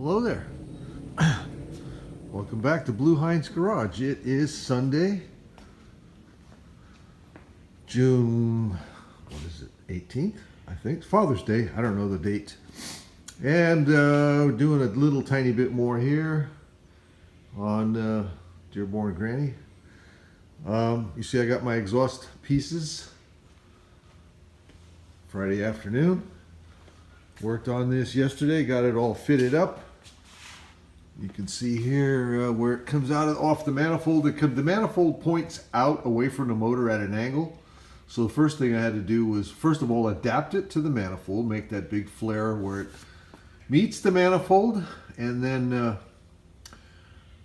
Hello there. Welcome back to Blue Heinz Garage. It is Sunday, June, what is it, 18th, I think. It's Father's Day. I don't know the date. And we're doing a little tiny bit more here on Dearborn Granny. You see I got my exhaust pieces Friday afternoon. Worked on this yesterday, got it all fitted up. You can see here where it comes out off the manifold. The manifold points out away from the motor at an angle. So the first thing I had to do was, first of all, adapt it to the manifold, make that big flare where it meets the manifold, and then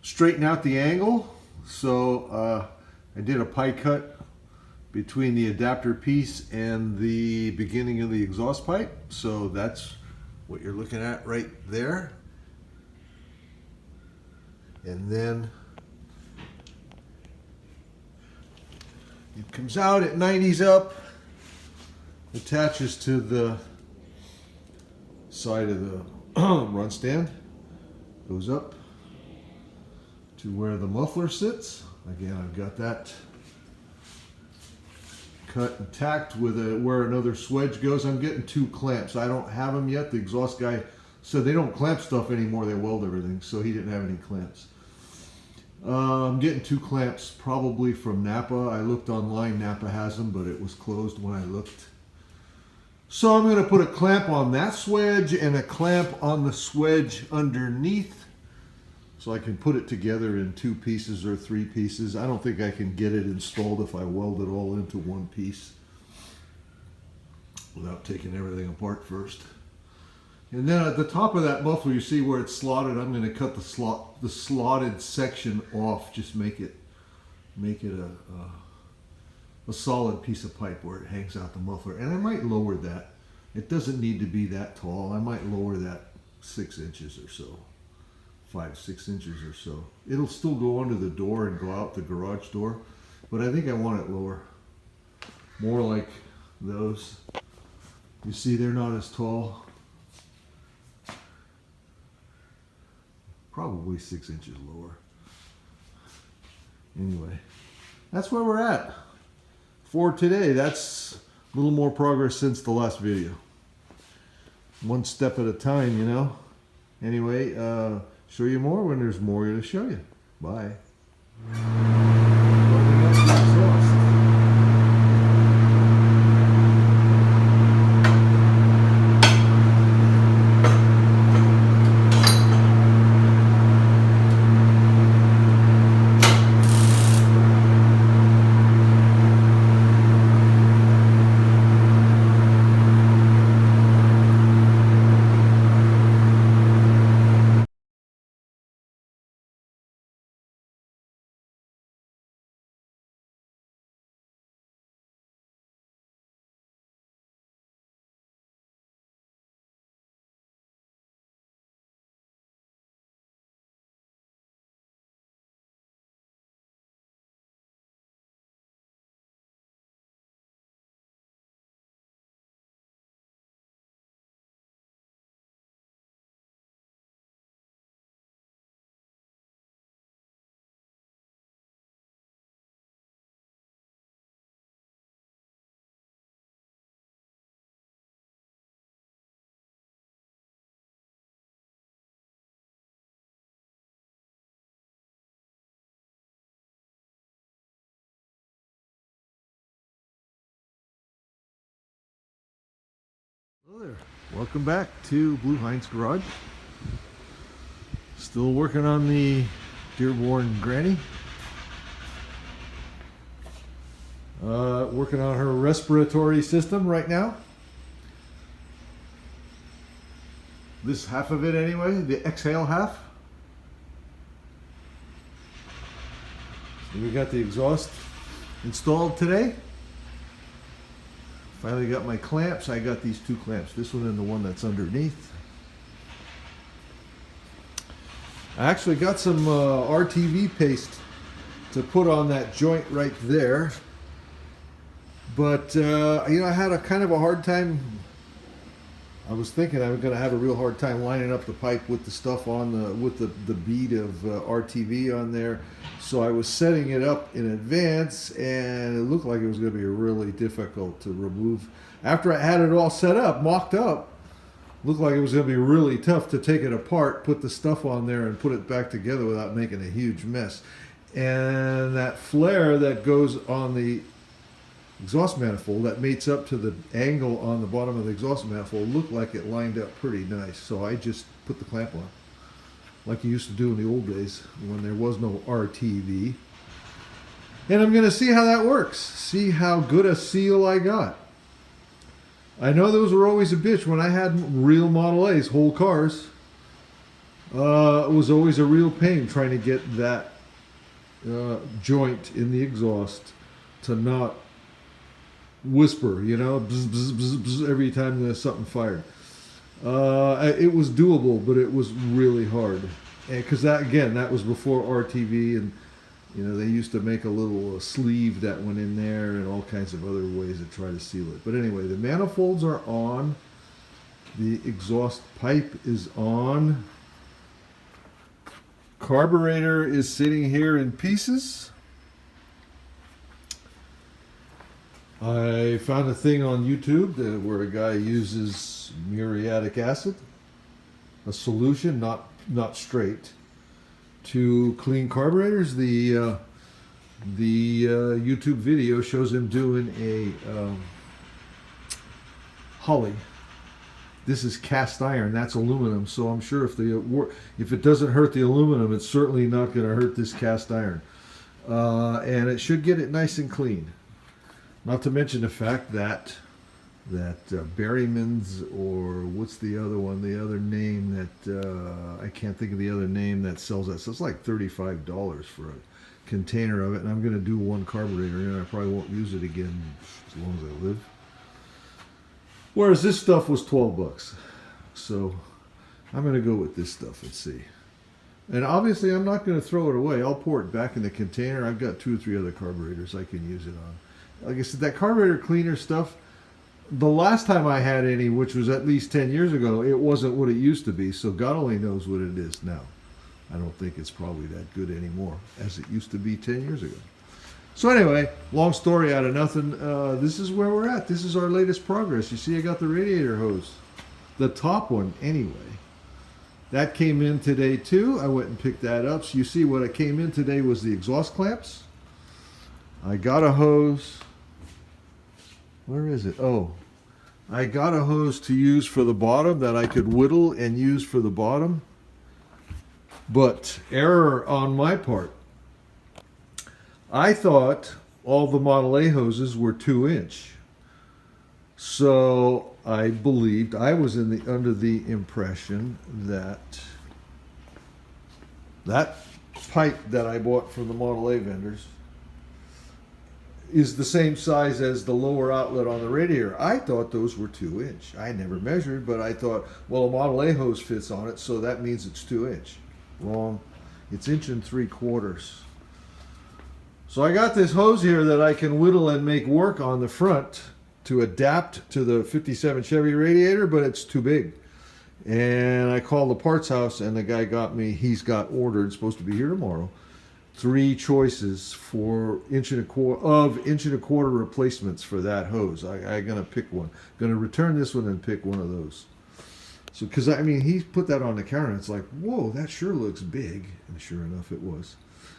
straighten out the angle. So I did a pie cut between the adapter piece and the beginning of the exhaust pipe. So that's what you're looking at right there. And then it comes out at 90s up, attaches to the side of the run stand, goes up to where the muffler sits. Again, I've got that cut and tacked with where another swedge goes. I'm getting 2 clamps. I don't have them yet. The exhaust guy said they don't clamp stuff anymore, they weld everything, so he didn't have any clamps. I'm getting 2 clamps probably from Napa. I looked online, Napa has them, but it was closed when I looked. So I'm going to put a clamp on that swedge and a clamp on the swedge underneath, so I can put it together in 2 pieces or 3 pieces. I don't think I can get it installed if I weld it all into one piece without taking everything apart first. And then at the top of that muffler, you see where it's slotted. I'm going to cut the slotted section off. Just make it a solid piece of pipe where it hangs out the muffler. And I might lower that. It doesn't need to be that tall. I might lower that 6 inches or so, 5-6 inches or so. It'll still go under the door and go out the garage door, but I think I want it lower, more like those. You see, they're not as tall. Probably 6 inches lower. Anyway, that's where we're at for today. That's a little more progress since the last video. One step at a time, you know. Anyway, show you more when there's more to show you. Bye. Hello there. Welcome back to Blue Heinz Garage. Still working on the Dearborn Granny. Working on her respiratory system right now. This half of it anyway, the exhale half. So we got the exhaust installed today. Finally got my clamps. I got these 2 clamps, this one and the one that's underneath. I actually got some RTV paste to put on that joint right there. But, you know, I had a kind of a hard time I was thinking I was going to have a real hard time lining up the pipe with the stuff on the bead of RTV on there. So I was setting it up in advance, and it looked like it was going to be really difficult to remove. After I had it all set up, mocked up, looked like it was going to be really tough to take it apart, put the stuff on there, and put it back together without making a huge mess. And that flare that goes on the exhaust manifold that mates up to the angle on the bottom of the exhaust manifold looked like it lined up pretty nice. So I just put the clamp on, like you used to do in the old days when there was no RTV. And I'm going to see how that works. See how good a seal I got. I know those were always a bitch when I had real Model A's, whole cars. It was always a real pain trying to get that joint in the exhaust to not whisper, you know, bzz, bzz, bzz, bzz, every time there's something fired. It was doable, but it was really hard. Because that was before RTV, and you know, they used to make a little sleeve that went in there and all kinds of other ways to try to seal it. But anyway, the manifolds are on. The exhaust pipe is on. Carburetor is sitting here in pieces. I found a thing on YouTube where a guy uses muriatic acid, a solution, not straight, to clean carburetors. The YouTube video shows him doing a Holly. This is cast iron. That's aluminum. So I'm sure if it doesn't hurt the aluminum, it's certainly not going to hurt this cast iron. And it should get it nice and clean. Not to mention the fact that Berryman's, or what's the other one? The other name that I can't think of the other name that sells that. So it's like $35 for a container of it, and I'm going to do one carburetor in it. I probably won't use it again as long as I live. Whereas this stuff was $12, so I'm going to go with this stuff and see. And obviously, I'm not going to throw it away. I'll pour it back in the container. I've got 2 or 3 other carburetors I can use it on. Like I said, that carburetor cleaner stuff, the last time I had any, which was at least 10 years ago, it wasn't what it used to be. So God only knows what it is now. I don't think it's probably that good anymore as it used to be 10 years ago. So anyway, long story out of nothing. This is where we're at. This is our latest progress. You see, I got the radiator hose. The top one, anyway. That came in today, too. I went and picked that up. So you see what it came in today was the exhaust clamps. I got a hose. Where is it? Oh, I got a hose to use for the bottom that I could whittle and use for the bottom. But error on my part. I thought all the Model A hoses were 2-inch. So I believed, I was under the impression that that pipe that I bought from the Model A vendors is the same size as the lower outlet on the radiator. I thought those were 2-inch. I never measured, but I thought, well, a Model A hose fits on it, so that means it's 2-inch. Wrong. It's 1 3/4 inches. So I got this hose here that I can whittle and make work on the front to adapt to the 57 Chevy radiator, but it's too big. And I called the parts house, and the guy got me, he's got ordered, supposed to be here tomorrow, 3 choices for 1 1/4 replacements for that hose. I'm going to pick one. Going to return this one and pick one of those. So, because I mean, he put that on the counter, and it's like, whoa, that sure looks big. And sure enough, it was.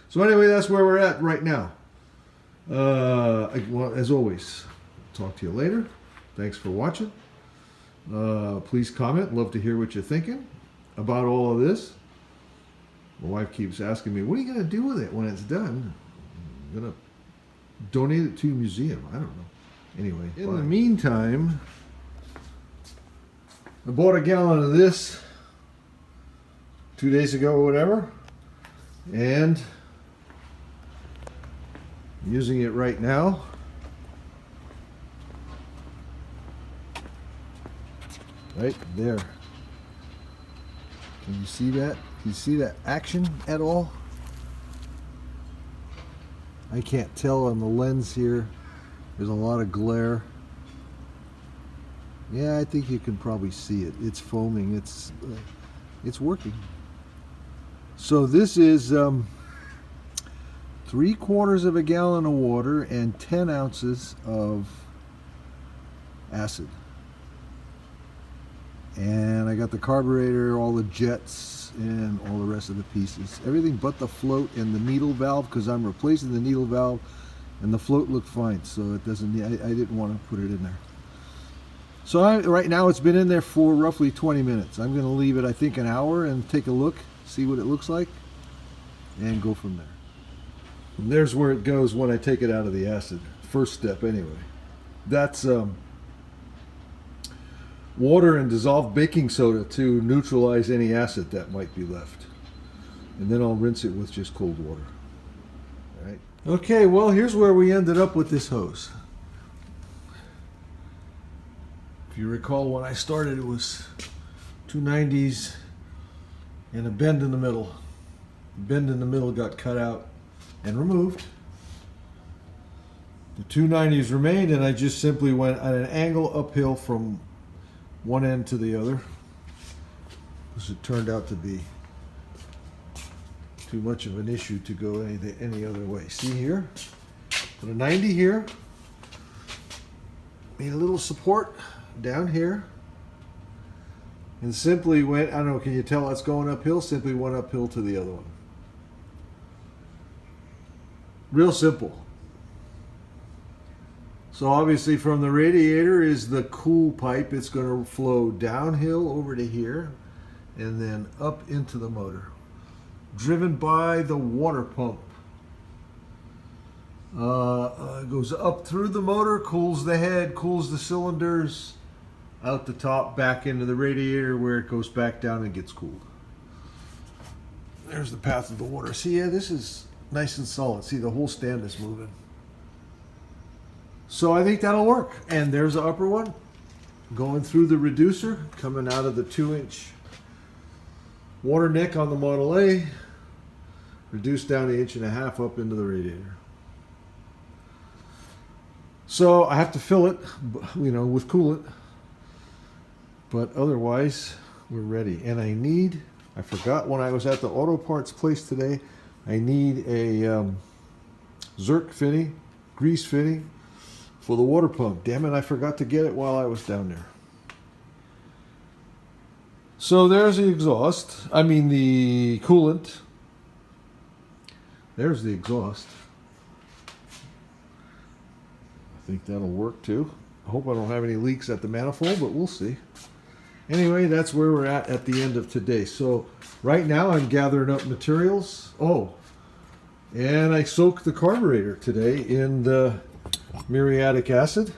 So anyway, that's where we're at right now. Well, as always, talk to you later. Thanks for watching. Please comment. Love to hear what you're thinking about all of this. My wife keeps asking me, what are you going to do with it when it's done? I'm going to donate it to a museum. I don't know. Anyway, in the meantime, I bought a gallon of this 2 days ago or whatever, and I'm using it right now. Right there. Can you see that? Can you see that action at all? I can't tell on the lens here. There's a lot of glare. Yeah, I think you can probably see it. It's foaming. It's working. So this is 3/4 of a gallon of water and 10 ounces of acid. And I got the carburetor, all the jets, and all the rest of the pieces. Everything but the float and the needle valve, because I'm replacing the needle valve, and the float looked fine, so it doesn't need, I didn't want to put it in there. So right now it's been in there for roughly 20 minutes. I'm going to leave it, I think, an hour and take a look, see what it looks like, and go from there. And there's where it goes when I take it out of the acid. First step anyway. That's water and dissolved baking soda to neutralize any acid that might be left. And then I'll rinse it with just cold water. All right. Okay, well, here's where we ended up with this hose. If you recall, when I started, it was 290s and a bend in the middle. The bend in the middle got cut out and removed. The 290s remained, and I just simply went at an angle uphill from one end to the other, because it turned out to be too much of an issue to go any other way. See here? Put a 90 here. Made a little support down here. And simply went, I don't know, can you tell it's going uphill? Simply went uphill to the other one. Real simple. So obviously from the radiator is the cool pipe. It's going to flow downhill over to here and then up into the motor, driven by the water pump. Goes up through the motor, cools the head, cools the cylinders, out the top, back into the radiator where it goes back down and gets cooled. There's the path of the water. See, yeah, this is nice and solid. See, the whole stand is moving. So I think that'll work. And there's the upper one going through the reducer, coming out of the 2-inch water neck on the Model A, reduced down to 1.5 inches up into the radiator. So I have to fill it, you know, with coolant, but otherwise we're ready. And I forgot when I was at the auto parts place today, I need a Zerk fitting, grease fitting, for the water pump. Damn it, I forgot to get it while I was down there. So there's the exhaust. I mean the coolant. There's the exhaust. I think that'll work too. I hope I don't have any leaks at the manifold, but we'll see. Anyway, that's where we're at the end of today. So right now I'm gathering up materials. Oh, and I soaked the carburetor today in the muriatic acid.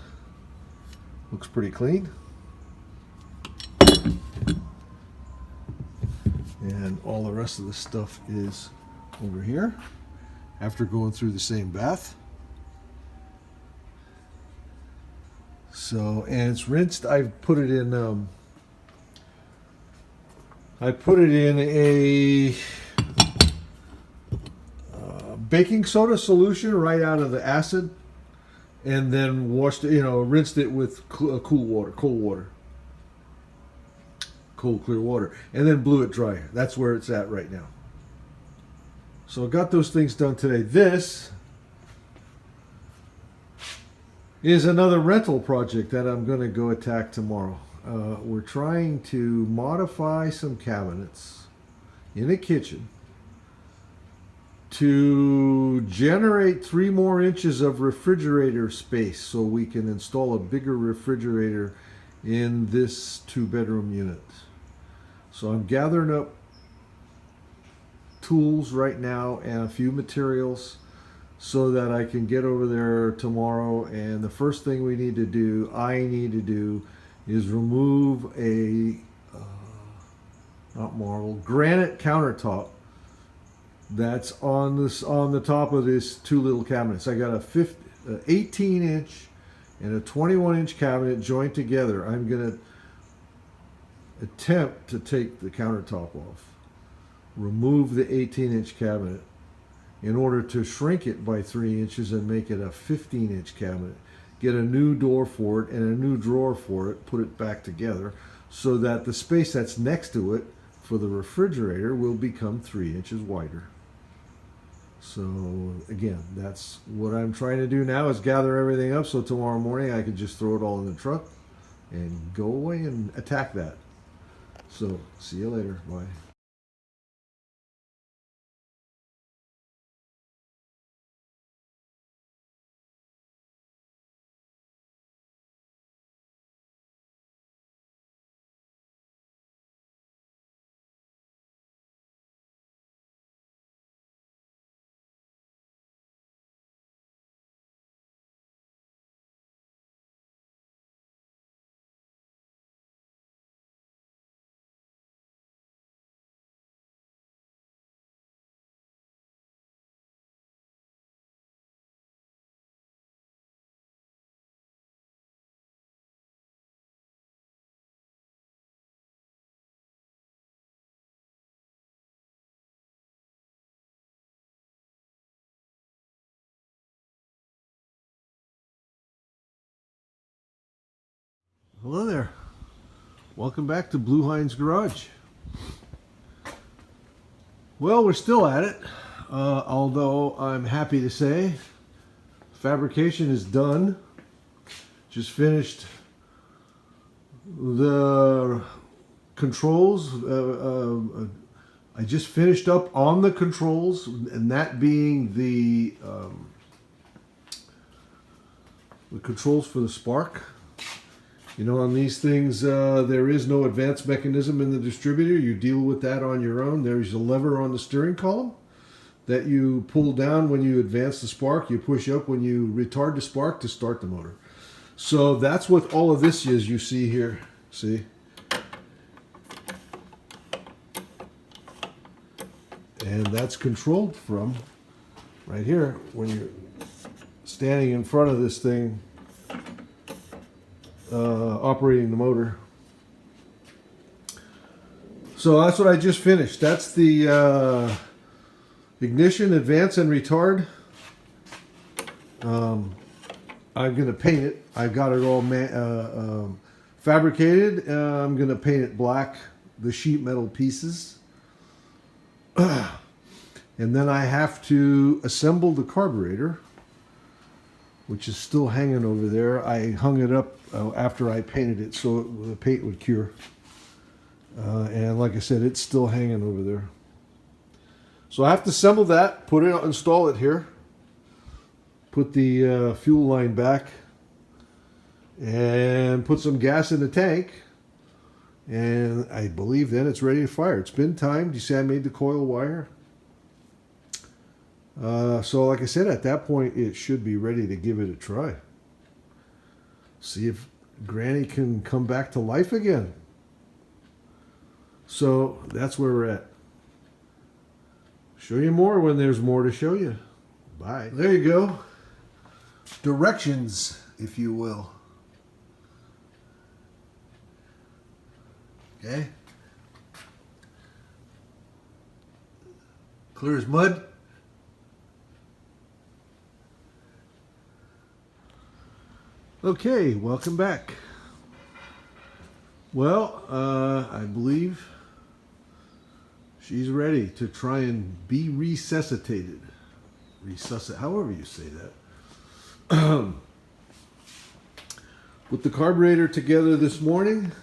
Looks pretty clean. And all the rest of the stuff is over here after going through the same bath. So, and it's rinsed. I've put it in a baking soda solution right out of the acid, and then washed it, rinsed it with cold water, cold clear water, and then blew it dry. That's where it's at right now. So I got those things done today. This is another rental project that I'm going to go attack tomorrow. We're trying to modify some cabinets in a kitchen to generate 3 more inches of refrigerator space so we can install a bigger refrigerator in this 2-bedroom unit. So I'm gathering up tools right now and a few materials so that I can get over there tomorrow. And the first thing I need to do is remove a granite countertop that's on the top of this 2 little cabinets. I got a 18-inch and a 21-inch cabinet joined together. I'm going to attempt to take the countertop off, remove the 18-inch cabinet in order to shrink it by 3 inches and make it a 15-inch cabinet. get a new door for it and a new drawer for it, put it back together, so that the space that's next to it for the refrigerator will become 3 inches wider. So again, that's what I'm trying to do now, is gather everything up so tomorrow morning I can just throw it all in the truck and go away and attack that. So see you later. Bye. Hello there. Welcome back to Blue Heinz Garage. Well, we're still at it, although I'm happy to say fabrication is done. Just finished the controls. I just finished up on the controls, and that being the controls for the spark. You know, on these things, there is no advanced mechanism in the distributor. You deal with that on your own. There's a lever on the steering column that you pull down when you advance the spark. You push up when you retard the spark to start the motor. So that's what all of this is you see here. See? And that's controlled from right here when you're standing in front of this thing, operating the motor. So that's what I just finished. That's the ignition, advance, and retard. I'm going to paint it. I got it all fabricated. I'm going to paint it black, the sheet metal pieces. And then I have to assemble the carburetor, which is still hanging over there. I hung it up after I painted it so the paint would cure. And like I said, it's still hanging over there. So I have to assemble that, put it, install it here, put the fuel line back, and put some gas in the tank. And I believe then it's ready to fire. It's been timed. You see I made the coil wire. So like I said, at that point, it should be ready to give it a try. See if Granny can come back to life again. So that's where we're at. Show you more when there's more to show you. Bye. There you go. Directions, if you will. Okay. Clear as mud. Okay, welcome back. Well, I believe she's ready to try and be resuscitated. However you say that. Put the carburetor together this morning.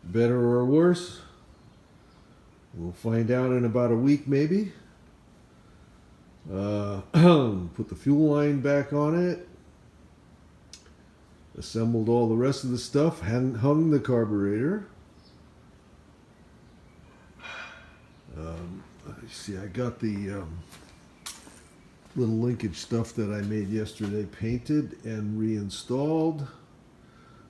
Better or worse? We'll find out in about a week, maybe. Put the fuel line back on it. Assembled all the rest of the stuff, hung the carburetor. See, I got the little linkage stuff that I made yesterday painted and reinstalled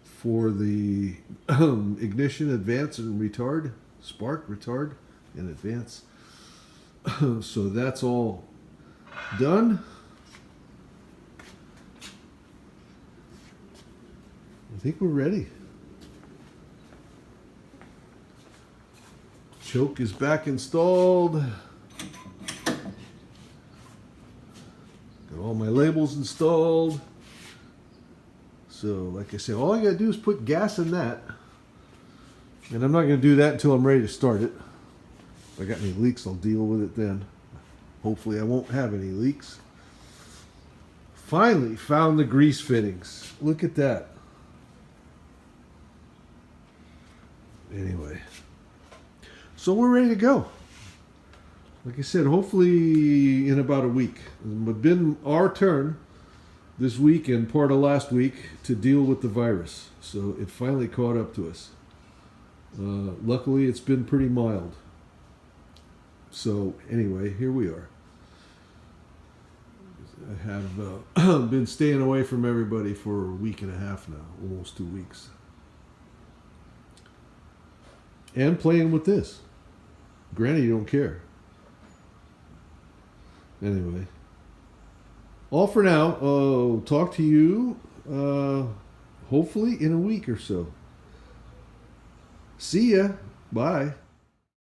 for the ignition, advance, and retard, spark, retard, and advance. So that's all done. I think we're ready. Choke is back installed. Got all my labels installed. So, like I said, all I gotta do is put gas in that. And I'm not gonna do that until I'm ready to start it. If I got any leaks, I'll deal with it then. Hopefully I won't have any leaks. Finally found the grease fittings. Look at that. Anyway. So we're ready to go. Like I said, hopefully in about a week. It's been our turn this week and part of last week to deal with the virus. So it finally caught up to us. Luckily, it's been pretty mild. So anyway, here we are. I have been staying away from everybody for a week and a half now, almost 2 weeks. And playing with this. Granny don't care. Anyway. All for now. Talk to you hopefully in a week or so. See ya. Bye.